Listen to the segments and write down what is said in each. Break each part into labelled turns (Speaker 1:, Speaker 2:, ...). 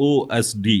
Speaker 1: OSD।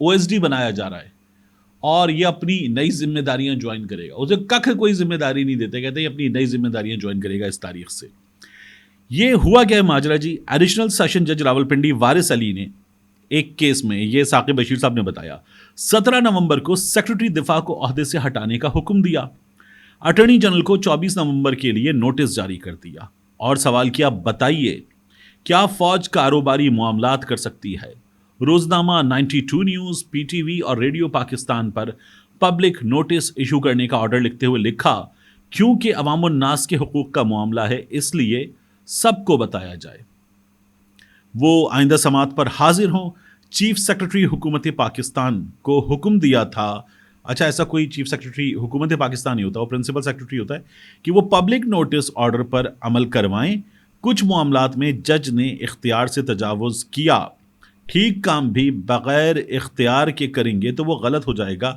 Speaker 1: OSD بنایا جا رہا ہے اور یہ اپنی نئی ذمہ داریاں جوائن کرے گا. اسے ککھ کوئی ذمہ داری نہیں دیتے, کہتے ہیں اپنی نئی ذمہ داریاں جوائن کرے گا اس تاریخ سے. یہ ہوا کیا ہے ماجرا جی؟ ایڈیشنل سیشن جج راولپنڈی وارث علی نے ایک کیس میں, یہ ثاقب بشیر صاحب نے بتایا, 17 نومبر کو سیکرٹری دفاع کو عہدے سے ہٹانے کا حکم دیا. اٹارنی جنرل کو 24 نومبر کے لیے نوٹس جاری کر دیا اور سوال کیا, بتائیے کیا فوج کاروباری معاملات کر سکتی ہے؟ روزنامہ 92 نیوز, پی ٹی وی اور ریڈیو پاکستان پر پبلک نوٹس ایشو کرنے کا آرڈر لکھتے ہوئے لکھا, کیونکہ عوام الناس کے حقوق کا معاملہ ہے اس لیے سب کو بتایا جائے. وہ آئندہ سماعت پر حاضر ہوں. چیف سیکرٹری حکومت پاکستان کو حکم دیا تھا, اچھا ایسا کوئی چیف سیکرٹری حکومت پاکستان نہیں ہوتا, وہ پرنسپل سیکرٹری ہوتا ہے, کہ وہ پبلک نوٹس آرڈر پر عمل کروائیں. کچھ معاملات میں جج نے اختیار سے تجاوز کیا, ٹھیک کام بھی بغیر اختیار کے کریں گے تو وہ غلط ہو جائے گا.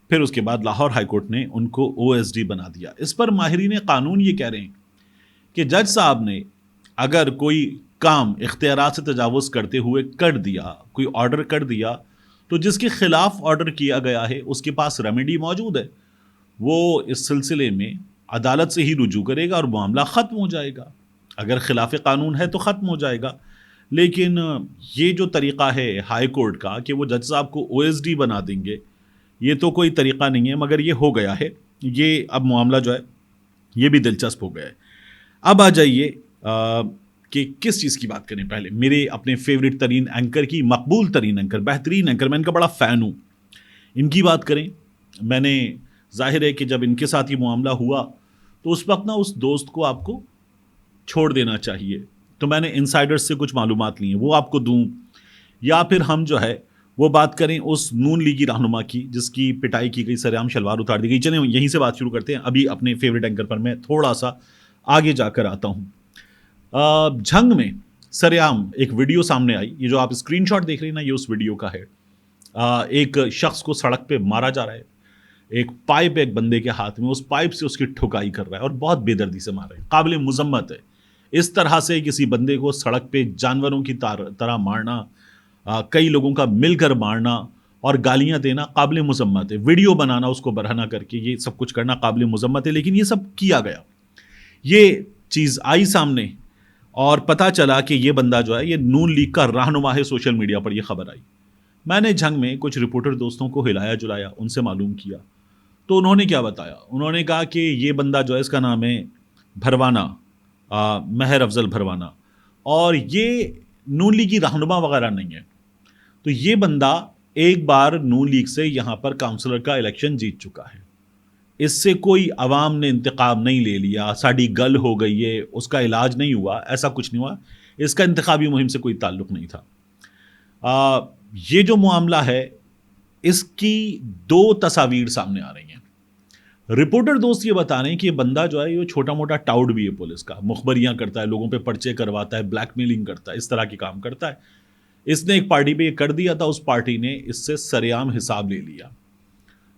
Speaker 1: پھر اس کے بعد لاہور ہائی کورٹ نے ان کو OSD بنا دیا. اس پر ماہرین قانون یہ کہہ رہے ہیں کہ جج صاحب نے اگر کوئی کام اختیارات سے تجاوز کرتے ہوئے کر دیا, کوئی آرڈر کر دیا, تو جس کے خلاف آرڈر کیا گیا ہے اس کے پاس ریمیڈی موجود ہے, وہ اس سلسلے میں عدالت سے ہی رجوع کرے گا اور معاملہ ختم ہو جائے گا. اگر خلاف قانون ہے تو ختم ہو جائے گا. لیکن یہ جو طریقہ ہے ہائی کورٹ کا کہ وہ جج صاحب کو OSD بنا دیں گے, یہ تو کوئی طریقہ نہیں ہے, مگر یہ ہو گیا ہے. یہ اب معاملہ جو ہے یہ بھی دلچسپ ہو گیا ہے. اب آ جائیے کہ کس چیز کی بات کریں. پہلے میرے اپنے فیوریٹ ترین اینکر کی, مقبول ترین اینکر, بہترین اینکر, میں ان کا بڑا فین ہوں, ان کی بات کریں. میں نے ظاہر ہے کہ جب ان کے ساتھ یہ معاملہ ہوا تو اس وقت نا اس دوست کو آپ کو چھوڑ دینا چاہیے, تو میں نے انسائڈرز سے کچھ معلومات لی ہیں, وہ آپ کو دوں, یا پھر ہم جو ہے وہ بات کریں اس نون لیگی رہنما کی جس کی پٹائی کی گئی, سرعام شلوار اتار دی گئی. چلیں یہیں سے بات شروع کرتے ہیں. ابھی اپنے فیوریٹ اینکر پر میں تھوڑا سا آگے جا کر آتا ہوں. جھنگ میں سرعام ایک ویڈیو سامنے آئی, یہ جو آپ اسکرین شاٹ دیکھ رہے ہیں نا, یہ اس ویڈیو کا ہے. ایک شخص کو سڑک پہ مارا جا رہا ہے, ایک پائپ ایک بندے کے ہاتھ میں, اس پائپ سے اس کی ٹھکائی کر رہا ہے اور بہت بے دردی سے مار رہا ہے. قابل مذمت ہے اس طرح سے کسی بندے کو سڑک پہ جانوروں کی طرح مارنا, کئی لوگوں کا مل کر مارنا اور گالیاں دینا قابل مذمت ہے. ویڈیو بنانا, اس کو برہنہ کر کے یہ سب کچھ کرنا قابل مذمت ہے. لیکن یہ سب کیا گیا, یہ چیز آئی سامنے اور پتہ چلا کہ یہ بندہ جو ہے یہ نون لیگ کا رہنما ہے. سوشل میڈیا پر یہ خبر آئی. میں نے جھنگ میں کچھ رپورٹر دوستوں کو ہلایا جلایا, ان سے معلوم کیا, تو انہوں نے کیا بتایا, انہوں نے کہا کہ یہ بندہ جو ہے اس کا نام ہے بھروانہ, مہر افضل بھروانہ, اور یہ نون لیگ کی رہنما وغیرہ نہیں ہے. تو یہ بندہ ایک بار نون لیگ سے یہاں پر کاؤنسلر کا الیکشن جیت چکا ہے. اس سے کوئی عوام نے انتقام نہیں لے لیا, ساڑی گل ہو گئی ہے, اس کا علاج نہیں ہوا, ایسا کچھ نہیں ہوا. اس کا انتخابی مہم سے کوئی تعلق نہیں تھا. یہ جو معاملہ ہے اس کی دو تصاویر سامنے آ رہی ہیں. رپورٹر دوست یہ بتا رہے ہیں کہ یہ بندہ جو ہے یہ چھوٹا موٹا ٹاؤڈ بھی ہے پولیس کا, مخبریاں کرتا ہے, لوگوں پہ پرچے کرواتا ہے, بلیک میلنگ کرتا ہے, اس طرح کے کام کرتا ہے. اس نے ایک پارٹی پہ یہ کر دیا تھا, اس پارٹی نے اس سے سرعام حساب لے لیا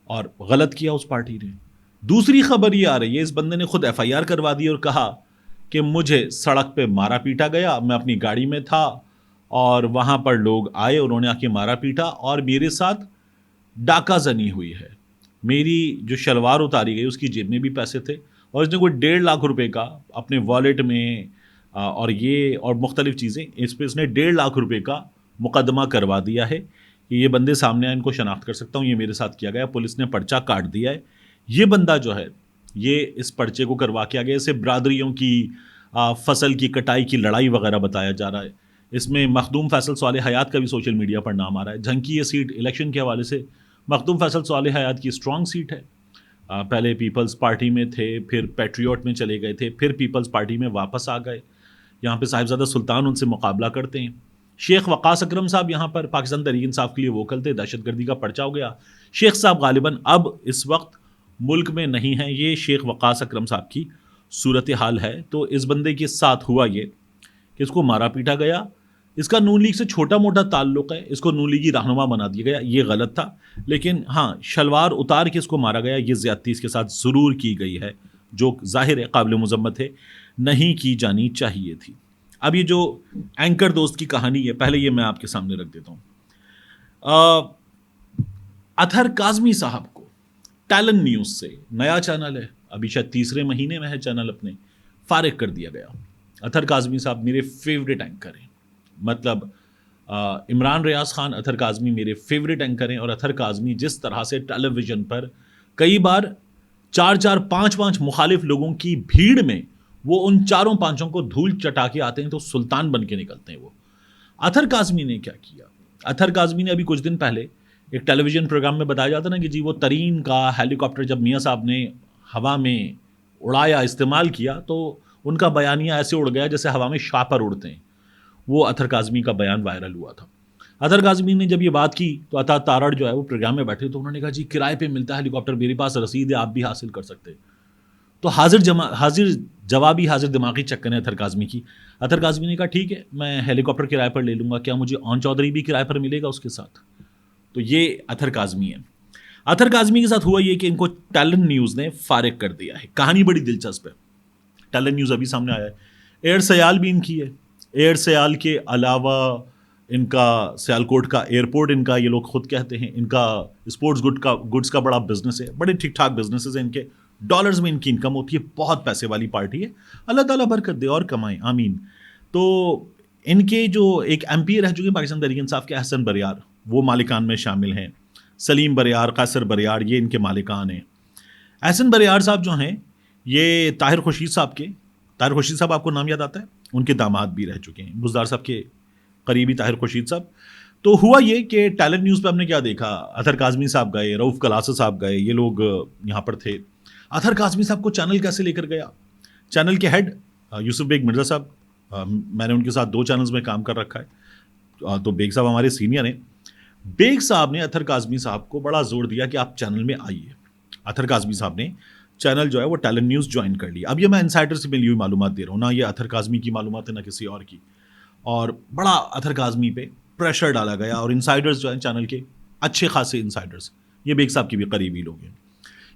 Speaker 1: اور غلط کیا اس پارٹی نے. دوسری خبر یہ آ رہی ہے اس بندے نے خود FIR کروا دی اور کہا کہ مجھے سڑک پہ مارا پیٹا گیا, میں اپنی گاڑی میں تھا اور وہاں پر لوگ آئے, انہوں نے آ کے مارا پیٹا اور میرے ساتھ ڈاکہ زنی ہوئی ہے. میری جو شلوار اتاری گئی اس کی جیب میں بھی پیسے تھے اور اس نے کوئی 1.5 لاکھ روپے کا اپنے والیٹ میں اور یہ اور مختلف چیزیں, اس پہ اس نے 1.5 لاکھ روپے کا مقدمہ کروا دیا ہے کہ یہ بندے سامنے آئے, ان کو شناخت کر سکتا ہوں, یہ میرے ساتھ کیا گیا. پولیس نے پرچہ کاٹ دیا ہے. یہ بندہ جو ہے یہ اس پرچے کو کروا کے گیا. اسے برادریوں کی فصل کی کٹائی کی لڑائی وغیرہ بتایا جا رہا ہے. اس میں مخدوم فیصل صالح حیات کا بھی سوشل میڈیا پر نام آ رہا ہے. جھنگ کی یہ سیٹ الیکشن کے حوالے سے مخدوم فیصل صالح حیات کی اسٹرانگ سیٹ ہے. پہلے پیپلز پارٹی میں تھے, پھر پیٹریوٹ میں چلے گئے تھے, پھر پیپلز پارٹی میں واپس آ گئے. یہاں پہ صاحبزادہ سلطان ان سے مقابلہ کرتے ہیں. شیخ وقاص اکرم صاحب یہاں پر پاکستان تحریک انصاف کے لیے ووکل تھے, دہشت گردی کا پرچہ ہو گیا. شیخ صاحب غالباً اب اس وقت ملک میں نہیں ہیں. یہ شیخ وقاص اکرم صاحب کی صورتحال ہے. تو اس بندے کے ساتھ ہوا یہ کہ اس کو مارا پیٹا گیا. اس کا نون لیگ سے چھوٹا موٹا تعلق ہے, اس کو نون لیگی رہنما بنا دیا گیا, یہ غلط تھا. لیکن ہاں شلوار اتار کے اس کو مارا گیا, یہ زیادتی اس کے ساتھ ضرور کی گئی ہے, جو ظاہر ہے قابل مذمت ہے, نہیں کی جانی چاہیے تھی. اب یہ جو اینکر دوست کی کہانی ہے پہلے یہ میں آپ کے سامنے رکھ دیتا ہوں. اطہر کاظمی صاحب کو ٹیلنٹ نیوز سے، نیا چینل ہے، ابھی شاید تیسرے مہینے میں ہے چینل اپنے، فارغ کر دیا گیا. اطہر کاظمی صاحب میرے فیوریٹ اینکر ہیں، مطلب عمران ریاض خان، اطہر کاظمی میرے فیوریٹ اینکر ہیں. اور اطہر کاظمی جس طرح سے ٹیلی ویژن پر کئی بار 4 4 5 5 مخالف لوگوں کی بھیڑ میں وہ ان 4 5 کو دھول چٹا کے آتے ہیں تو سلطان بن کے نکلتے ہیں. وہ اطہر کاظمی نے کیا کیا؟ اطہر کاظمی نے ابھی کچھ دن پہلے ایک ٹیلی ویژن پروگرام میں بتایا جاتا نا کہ جی وہ ترین کا ہیلی کاپٹر جب میاں صاحب نے ہوا میں اڑایا، استعمال کیا، تو ان کا بیانیہ ایسے اڑ گیا جیسے ہوا میں شاپر اڑتے ہیں. وہ اطہر کاظمی کا بیان وائرل ہوا تھا. اطہر کاظمی نے جب یہ بات کی تو عطا تارڑ جو ہے وہ پروگرام میں بیٹھے تو انہوں نے کہا جی کرائے پہ ملتا ہے ہیلی کاپٹر، میرے پاس رسید ہے، آپ بھی حاصل کر سکتے. تو حاضر جوابی حاضر دماغی چکر ہے اطہر کاظمی کی. اطہر کاظمی نے کہا ٹھیک ہے میں ہیلی کاپٹر کرائے پر لے لوں گا، کیا مجھے اون چودھری بھی کرائے پر ملے گا اس کے ساتھ؟ تو یہ اطہر کاظمی ہے. اطہر کاظمی کے ساتھ ہوا یہ کہ ان کو ٹیلنٹ نیوز نے فارغ کر دیا ہے. کہانی بڑی دلچسپ ہے. ٹیلنٹ نیوز ابھی سامنے آیا ہے. ایئر سیال بھی ان کی ہے. ایئر سیال کے علاوہ ان کا سیالکوٹ کا ایئرپورٹ، ان کا یہ لوگ خود کہتے ہیں ان کا اسپورٹس گڈس کا بڑا بزنس ہے. بڑے ٹھیک ٹھاک بزنسز ہیں ان کے، ڈالرز میں ان کی انکم ہوتی ہے. بہت پیسے والی پارٹی ہے. اللہ تعالیٰ برکت دے اور کمائیں، آمین. تو ان کے جو ایک ایم پی رہ چکے ہیں پاکستان تحریک انصاف کے، احسن بریار، وہ مالکان میں شامل ہیں. سلیم بریار، قیصر بریار، یہ ان کے مالکان ہیں. احسن بریار صاحب جو ہیں یہ طاہر خورشید صاحب آپ کو نام یاد آتا ہے؟ ان کے داماد بھی رہ چکے ہیں، بزدار صاحب کے قریبی طاہر خورشید صاحب. تو ہوا یہ کہ ٹیلنٹ نیوز پہ ہم نے کیا دیکھا، اطہر کاظمی صاحب گئے، رؤف کلاسر صاحب گئے، یہ لوگ یہاں پر تھے. اطہر کاظمی صاحب کو چینل کیسے لے کر گیا؟ چینل کے ہیڈ یوسف بیگ مرزا صاحب، میں نے ان کے ساتھ 2 چینلز میں کام کر رکھا ہے، تو بیگ صاحب ہمارے سینئر ہیں. بیگ صاحب نے اطہر کاظمی صاحب کو بڑا زور دیا کہ آپ چینل میں آئیے. اطہر کاظمی صاحب نے چینل جو ہے وہ ٹیلنٹ نیوز جوائن کر لی. اب یہ میں انسائڈر سے ملی ہوئی معلومات دے رہا ہوں، نہ یہ اطہر کاظمی کی معلومات ہے نہ کسی اور کی. اور بڑا اطہر کاظمی پہ پریشر ڈالا گیا، اور انسائڈرز جو ہیں چینل کے اچھے خاصے انسائڈرز، یہ بیگ صاحب کے بھی قریبی لوگ ہیں،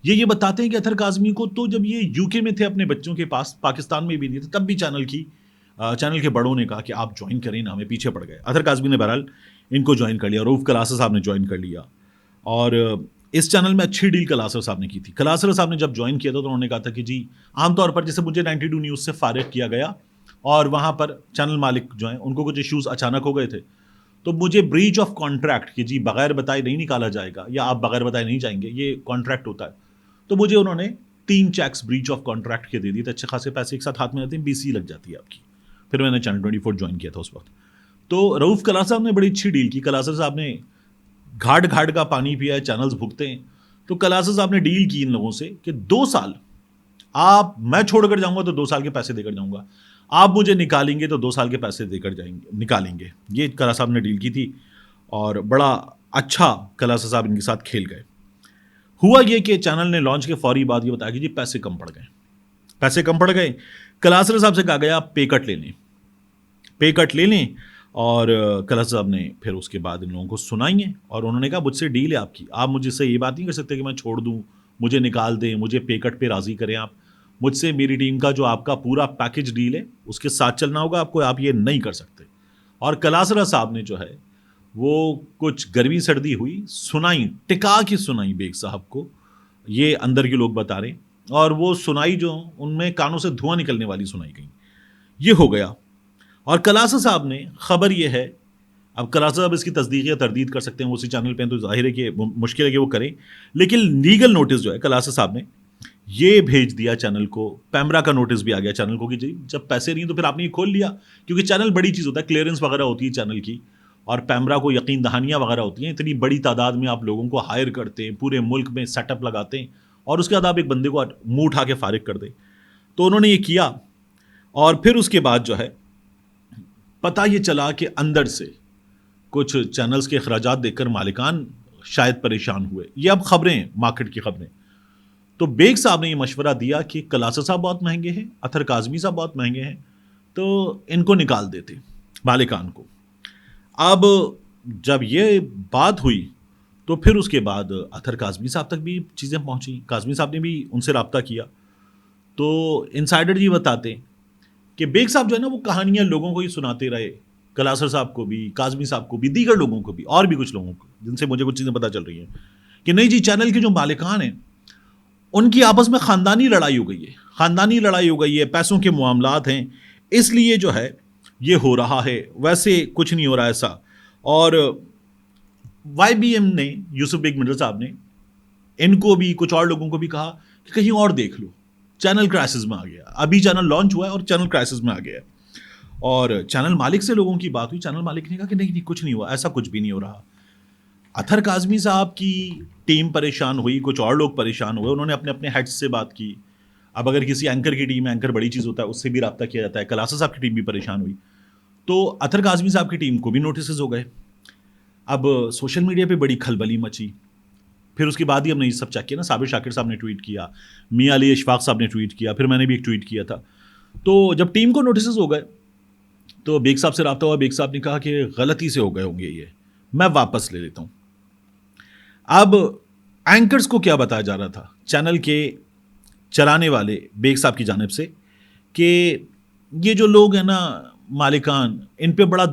Speaker 1: یہ بتاتے ہیں کہ اطہر کاظمی کو تو جب یہ یو کے میں تھے اپنے بچوں کے پاس، پاکستان میں بھی نہیں تھے، تب بھی چینل کے بڑوں نے کہا کہ آپ جوائن کریں نا، ہمیں پیچھے پڑ گئے. اطہر کاظمی نے بہرحال ان کو جوائن کر لیا. رؤف کلاسر صاحب نے جوائن کر لیا، اور اس چینل میں اچھی ڈیل کلاسر صاحب نے کی تھی. کلاسر صاحب نے جب جوائن کیا تھا تو انہوں نے کہا تھا کہ جی عام طور پر جیسے مجھے 92 نیوز سے فارغ کیا گیا اور وہاں پر چینل مالک جو ہیں ان کو کچھ ایشوز اچانک ہو گئے تھے، تو مجھے بریچ آف کانٹریکٹ کہ جی بغیر بتائے نہیں نکالا جائے گا یا آپ بغیر بتائے نہیں جائیں گے، یہ کانٹریکٹ ہوتا ہے. تو مجھے انہوں نے 3 چیکس بریچ آف کانٹریکٹ کے دے دیے تھے، اچھے خاصے پیسے ایک ساتھ ہاتھ میں آتے ہیں، BC لگ جاتی ہے آپ کی. پھر میں نے چینل 24 جوائن کیا تھا اس وقت. تو رؤف کلاسر صاحب نے بڑی اچھی ڈیل کی. کلاسر صاحب نے گھاٹ کا پانی پیا ہے، چینلز بھگتے ہیں. تو کلاسر صاحب نے ڈیل کی ان لوگوں سے کہ 2 سال آپ، میں چھوڑ کر جاؤں گا تو 2 سال کے پیسے دے کر جاؤں گا، آپ مجھے نکالیں گے تو 2 سال کے پیسے دے کر نکالیں گے. یہ کلاسر صاحب نے ڈیل کی تھی، اور بڑا اچھا کلاسر صاحب ان کے ساتھ کھیل گئے. ہوا یہ کہ چینل نے لانچ کے فوری بعد یہ بتایا کہ جی پیسے کم پڑ گئے. کلاسر صاحب سے کہا گیا آپ پے کٹ لے لیں. اور کلاسر صاحب نے پھر اس کے بعد ان لوگوں کو سنائی ہیں، اور انہوں نے کہا مجھ سے ڈیل ہے آپ کی، آپ مجھ سے یہ بات نہیں کر سکتے کہ میں چھوڑ دوں، مجھے نکال دیں، مجھے پے کٹ پہ راضی کریں. آپ مجھ سے میری ٹیم کا جو آپ کا پورا پیکج ڈیل ہے اس کے ساتھ چلنا ہوگا آپ کو، آپ یہ نہیں کر سکتے. اور کلاسر صاحب نے جو ہے وہ کچھ گرمی سردی ہوئی، سنائی، ٹکا کی سنائی بیگ صاحب کو، یہ اندر کے لوگ بتا رہے ہیں. اور وہ سنائی جو ان میں کانوں سے دھواں نکلنے والی سنائی گئی. یہ ہو گیا. اور کلاسر صاحب نے، خبر یہ ہے، اب کلاسر صاحب اس کی تصدیق یا تردید کر سکتے ہیں، وہ اسی چینل پہ ہیں تو ظاہر ہے کہ مشکل ہے کہ وہ کریں، لیکن لیگل نوٹس جو ہے کلاسر صاحب نے یہ بھیج دیا چینل کو. پیمرا کا نوٹس بھی آ گیا چینل کو کہ جی جب پیسے نہیں تو پھر آپ نے یہ کھول لیا، کیونکہ چینل بڑی چیز ہوتا ہے، کلیئرنس وغیرہ ہوتی ہے چینل کی، اور پیمرا کو یقین دہانیاں وغیرہ ہوتی ہیں. اتنی بڑی تعداد میں آپ لوگوں کو ہائر کرتے ہیں، پورے ملک میں سیٹ اپ لگاتے ہیں، اور اس کے بعد آپ ایک بندے کو منہ اٹھا کے فارغ کر دیں. تو انہوں نے یہ کیا، اور پھر اس کے بعد جو ہے پتہ یہ چلا کہ اندر سے کچھ چینلز کے اخراجات دیکھ کر مالکان شاید پریشان ہوئے. یہ اب خبریں، مارکیٹ کی خبریں. تو بیگ صاحب نے یہ مشورہ دیا کہ کلاسر صاحب بہت مہنگے ہیں، اطہر کاظمی صاحب بہت مہنگے ہیں، تو ان کو نکال دیتے مالکان کو. اب جب یہ بات ہوئی تو پھر اس کے بعد اطہر کاظمی صاحب تک بھی چیزیں پہنچیں، کاظمی صاحب نے بھی ان سے رابطہ کیا. تو انسائڈر جی بتاتے ہیں کہ بیگ صاحب جو ہے نا وہ کہانیاں لوگوں کو ہی سناتے رہے، کلاسر صاحب کو بھی، کاظمی صاحب کو بھی، دیگر لوگوں کو بھی، اور بھی کچھ لوگوں کو جن سے مجھے کچھ چیزیں پتہ چل رہی ہیں، کہ نہیں جی چینل کے جو مالکان ہیں ان کی آپس میں خاندانی لڑائی ہو گئی ہے، پیسوں کے معاملات ہیں، اس لیے جو ہے یہ ہو رہا ہے، ویسے کچھ نہیں ہو رہا ایسا. اور وائی بی ایم نے، یوسف بیگ منڈل صاحب نے ان کو بھی کچھ اور لوگوں کو بھی کہا کہ کہیں اور دیکھ لو، چینل کرائسس میں آ گیا. ابھی چینل لانچ ہوا ہے اور چینل کرائسس میں آ گیا ہے. اور چینل مالک سے لوگوں کی بات ہوئی، چینل مالک نے کہا کہ نہیں کچھ نہیں ہوا، ایسا کچھ بھی نہیں ہو رہا. اطہر کاظمی صاحب کی ٹیم پریشان ہوئی، کچھ اور لوگ پریشان ہوئے، انہوں نے اپنے اپنے ہیڈ سے بات کی. اب اگر کسی اینکر کی ٹیم، اینکر بڑی چیز ہوتا ہے، اس سے بھی رابطہ کیا جاتا ہے. کلاسا صاحب کی ٹیم بھی پریشان ہوئی، تو اطہر کاظمی صاحب کی ٹیم کو بھی نوٹسز ہو گئے. اب سوشل میڈیا پہ بڑی کھلبلی مچی. پھر اس کے بعد ہی ہم نے یہ سب چیک کیا نا، صابر شاکر صاحب نے ٹویٹ کیا، میاں علی اشفاق صاحب نے ٹویٹ کیا، پھر میں نے بھی ایک ٹویٹ کیا تھا. تو جب ٹیم کو نوٹسز ہو گئے تو بیگ صاحب سے رابطہ ہوا. بیگ صاحب نے کہا کہ غلطی سے ہو گئے ہوں گے، یہ میں واپس لے لیتا ہوں. اب اینکرز کو کیا بتایا جا رہا تھا چینل کے چلانے والے بیگ صاحب کی جانب سے کہ یہ جو لوگ ہیں نا مالکان، ان پہ بڑا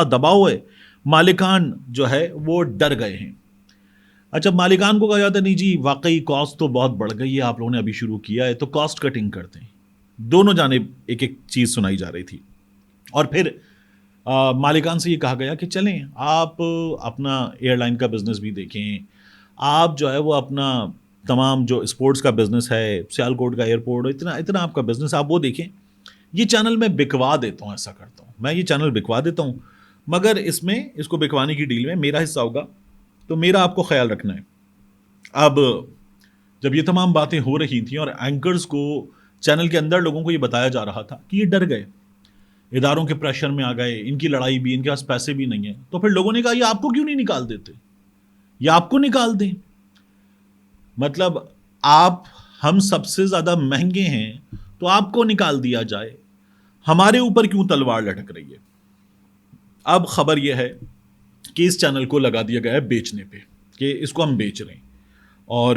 Speaker 1: دباؤ ہے، مالکان جو ہے وہ ڈر گئے ہیں. اچھا مالکان کو کہا جاتا ہے نہیں جی واقعی کاسٹ تو بہت بڑھ گئی ہے، آپ لوگوں نے ابھی شروع کیا ہے تو کاسٹ کٹنگ کرتے ہیں. دونوں جانب ایک ایک چیز سنائی جا رہی تھی. اور پھر مالکان سے یہ کہا گیا کہ چلیں آپ اپنا ایئر لائن کا بزنس بھی دیکھیں، آپ جو ہے وہ اپنا تمام جو اسپورٹس کا بزنس ہے، سیالکوٹ کا ایئرپورٹ، اتنا آپ کا بزنس آپ وہ دیکھیں. یہ چینل میں بکوا دیتا ہوں، ایسا کرتا ہوں میں، یہ چینل بکوا دیتا ہوں، مگر اس کو بکوانے کی ڈیل میں میرا حصہ ہوگا، تو میرا آپ کو خیال رکھنا ہے. اب جب یہ تمام باتیں ہو رہی تھیں اور اینکرز کو چینل کے اندر لوگوں کو یہ بتایا جا رہا تھا کہ یہ ڈر گئے، اداروں کے پریشر میں آ گئے، ان کی لڑائی بھی، ان کے پاس پیسے بھی نہیں ہیں، تو پھر لوگوں نے کہا یہ آپ کو کیوں نہیں نکال دیتے، یہ آپ کو نکال دیں. مطلب آپ ہم سب سے زیادہ مہنگے ہیں تو آپ کو نکال دیا جائے، ہمارے اوپر کیوں تلوار لٹک رہی ہے. اب خبر یہ ہے کہ اس چینل کو لگا دیا گیا ہے بیچنے پہ، کہ اس کو ہم بیچ رہے ہیں. اور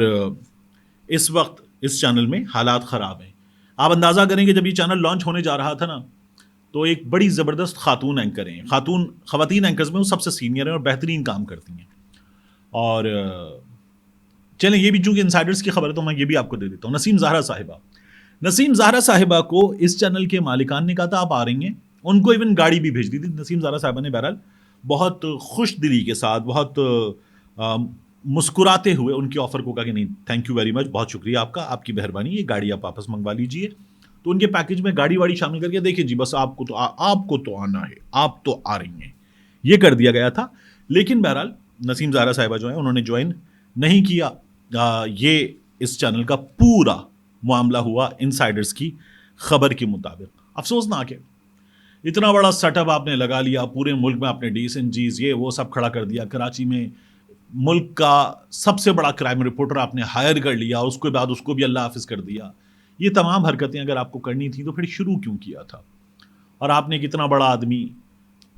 Speaker 1: اس وقت اس چینل میں حالات خراب ہیں. آپ اندازہ کریں کہ جب یہ چینل لانچ ہونے جا رہا تھا نا، تو ایک بڑی زبردست خاتون اینکر ہیں، خواتین اینکرز میں وہ سب سے سینئر ہیں اور بہترین کام کرتی ہیں. اور چلیں یہ بھی چونکہ انسائڈرز کی خبر ہے تو میں یہ بھی آپ کو دے دیتا ہوں. نسیم زہرا صاحبہ کو اس چینل کے مالکان نے کہا تھا آپ آ رہی ہیں، ان کو ایون گاڑی بھی بھیج دی تھی. نسیم زہرا صاحبہ نے بہرحال بہت خوش دلی کے ساتھ، بہت مسکراتے ہوئے ان کی آفر کو کہا کہ نہیں تھینک یو ویری مچ، بہت شکریہ آپ کا، آپ کی مہربانی، یہ گاڑی آپ واپس منگوا لیجئے. تو ان کے پیکج میں گاڑی واڑی شامل کر کے دیکھیں جی بس آپ کو تو آنا ہے، آپ تو آ رہی ہیں، یہ کر دیا گیا تھا. لیکن بہرحال نسیم زہرا صاحبہ جو ہیں انہوں نے جوائن نہیں کیا. یہ اس چینل کا پورا معاملہ ہوا انسائڈرز کی خبر کے مطابق. افسوسناک ہے، اتنا بڑا سیٹ اپ آپ نے لگا لیا، پورے ملک میں آپ نے ڈی ایس این جیز یہ وہ سب کھڑا کر دیا، کراچی میں ملک کا سب سے بڑا کرائم رپورٹر آپ نے ہائر کر لیا، اس کے بعد اس کو بھی اللہ حافظ کر دیا. یہ تمام حرکتیں اگر آپ کو کرنی تھی تو پھر شروع کیوں کیا تھا؟ اور آپ نے کتنا بڑا آدمی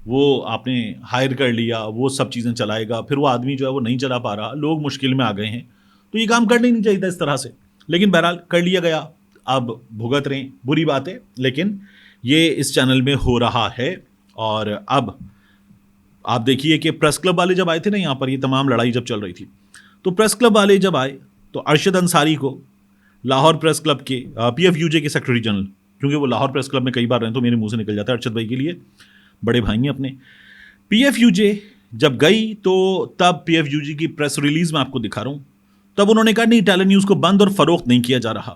Speaker 1: وہ آپ نے ہائر کر لیا، وہ سب چیزیں چلائے گا، پھر وہ آدمی جو ہے وہ نہیں چلا پا رہا، لوگ مشکل میں آ گئے ہیں، تو یہ کام کرنا ہی نہیں چاہیے تھا اس طرح سے. لیکن بہرحال کر لیا گیا، اب بھگت رہے، بری بات ہے، لیکن یہ اس چینل میں ہو رہا ہے. اور اب آپ دیکھیے کہ پریس کلب والے جب آئے تھے نا یہاں پر، یہ تمام لڑائی جب چل رہی تھی، تو پریس کلب والے جب آئے تو ارشد انصاری کو لاہور پریس کلب کے پی ایف یو جے کے سیکرٹری جنرل، کیونکہ وہ لاہور پریس کلب میں کئی بار رہے تو میرے منہ سے نکل جاتا ہے ارشد بھائی کے لیے، بڑے بھائی ہیں اپنے. پی ایف یو جے جب گئی تو تب پی ایف یو جے کی پریس ریلیز میں آپ کو دکھا رہا ہوں، تب انہوں نے کہا نہیں ٹیلی نیوز کو بند اور فروخت نہیں کیا جا رہا،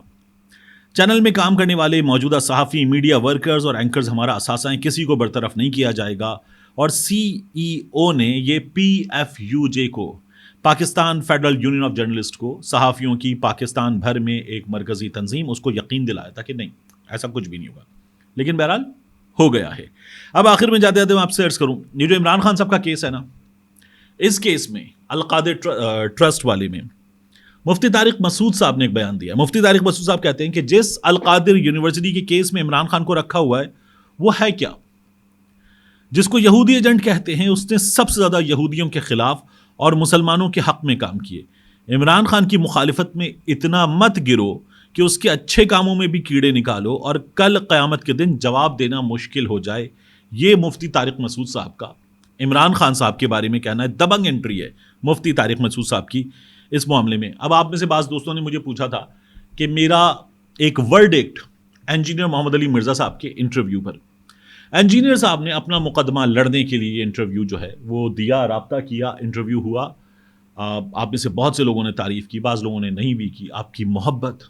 Speaker 1: چینل میں کام کرنے والے موجودہ صحافی، میڈیا ورکرز اور اینکرز ہمارا اثاثہ ہیں، کسی کو برطرف نہیں کیا جائے گا. اور سی ای او نے یہ پی ایف یو جے کو، Pakistan federal union of journalist کو، صحافیوں کی پاکستان بھر میں ایک مرکزی تنظیم، اس کو یقین دلایا تھا کہ نہیں ایسا کچھ بھی نہیں ہوگا. لیکن بہرحال ہو گیا ہے. اب آخر میں جاتے جاتے میں آپ سے عرض کروں، یہ جو عمران خان صاحب کا کیس ہے نا، اس کیس میں القادر ٹرسٹ والے میں مفتی طارق مسعود صاحب نے ایک بیان دیا. مفتی طارق مسعود صاحب کہتے ہیں کہ جس القادر یونیورسٹی کے کیس میں عمران خان کو رکھا ہوا ہے وہ ہے کیا، جس کو یہودی ایجنٹ کہتے ہیں، اس نے سب سے زیادہ یہودیوں کے خلاف اور مسلمانوں کے حق میں کام کیے. عمران خان کی مخالفت میں اتنا مت گرو کہ اس کے اچھے کاموں میں بھی کیڑے نکالو اور کل قیامت کے دن جواب دینا مشکل ہو جائے. یہ مفتی طارق مسعود صاحب کا عمران خان صاحب کے بارے میں کہنا ہے. دبنگ انٹری ہے مفتی طارق مسعود صاحب کی اس معاملے میں. اب آپ میں سے بعض دوستوں نے مجھے پوچھا تھا کہ میرا ایک ورڈکٹ انجینئر محمد علی مرزا صاحب کے انٹرویو پر. انجینئر صاحب نے اپنا مقدمہ لڑنے کے لیے انٹرویو جو ہے وہ دیا, رابطہ کیا, انٹرویو ہوا. آپ میں سے بہت سے لوگوں نے تعریف کی, بعض لوگوں نے نہیں بھی کی. آپ کی محبت,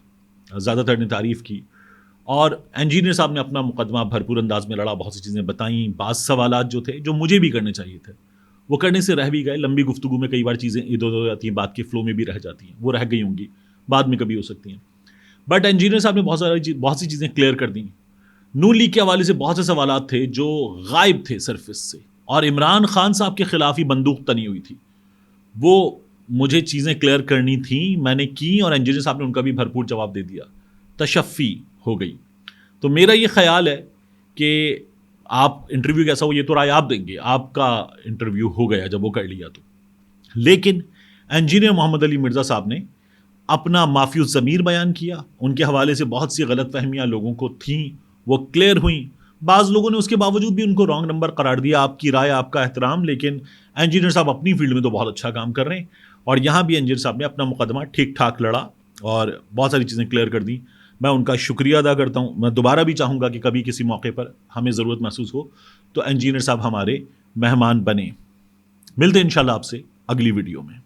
Speaker 1: زیادہ تر نے تعریف کی. اور انجینئر صاحب نے اپنا مقدمہ بھرپور انداز میں لڑا, بہت سی چیزیں بتائیں. بعض سوالات جو تھے جو مجھے بھی کرنے چاہیے تھے وہ کرنے سے رہ بھی گئے. لمبی گفتگو میں کئی بار چیزیں ادھر ادھر ہو جاتی ہیں, بات کے فلو میں بھی رہ جاتی ہیں, وہ رہ گئی ہوں گی, بعد میں کبھی ہو سکتی ہیں. بٹ انجینئر صاحب نے بہت سی چیزیں کلیئر کر دیں. نون لیگ کے حوالے سے بہت سے سوالات تھے جو غائب تھے سرفس سے, اور عمران خان صاحب کے خلاف ہی بندوق تنی ہوئی تھی. وہ مجھے چیزیں کلیئر کرنی تھیں, میں نے کی, اور انجینئر صاحب نے ان کا بھی بھرپور جواب دے دیا. تشفی ہو گئی. تو میرا یہ خیال ہے کہ آپ انٹرویو کیسا ہو یہ تو رائے آپ دیں گے, آپ کا انٹرویو ہو گیا جب وہ کر لیا تو. لیکن انجینئر محمد علی مرزا صاحب نے اپنا مافی الضمیر بیان کیا. ان کے حوالے سے بہت سی غلط فہمیاں لوگوں کو تھیں, وہ کلیئر ہوئیں. بعض لوگوں نے اس کے باوجود بھی ان کو رانگ نمبر قرار دیا. آپ کی رائے, آپ کا احترام, لیکن انجینئر صاحب اپنی فیلڈ میں تو بہت اچھا کام کر رہے ہیں. اور یہاں بھی انجینئر صاحب نے اپنا مقدمہ ٹھیک ٹھاک لڑا اور بہت ساری چیزیں کلیئر کر دیں. میں ان کا شکریہ ادا کرتا ہوں. میں دوبارہ بھی چاہوں گا کہ کبھی کسی موقع پر ہمیں ضرورت محسوس ہو تو انجینئر صاحب ہمارے مہمان بنیں. ملتے ہیں انشاءاللہ آپ سے اگلی ویڈیو میں.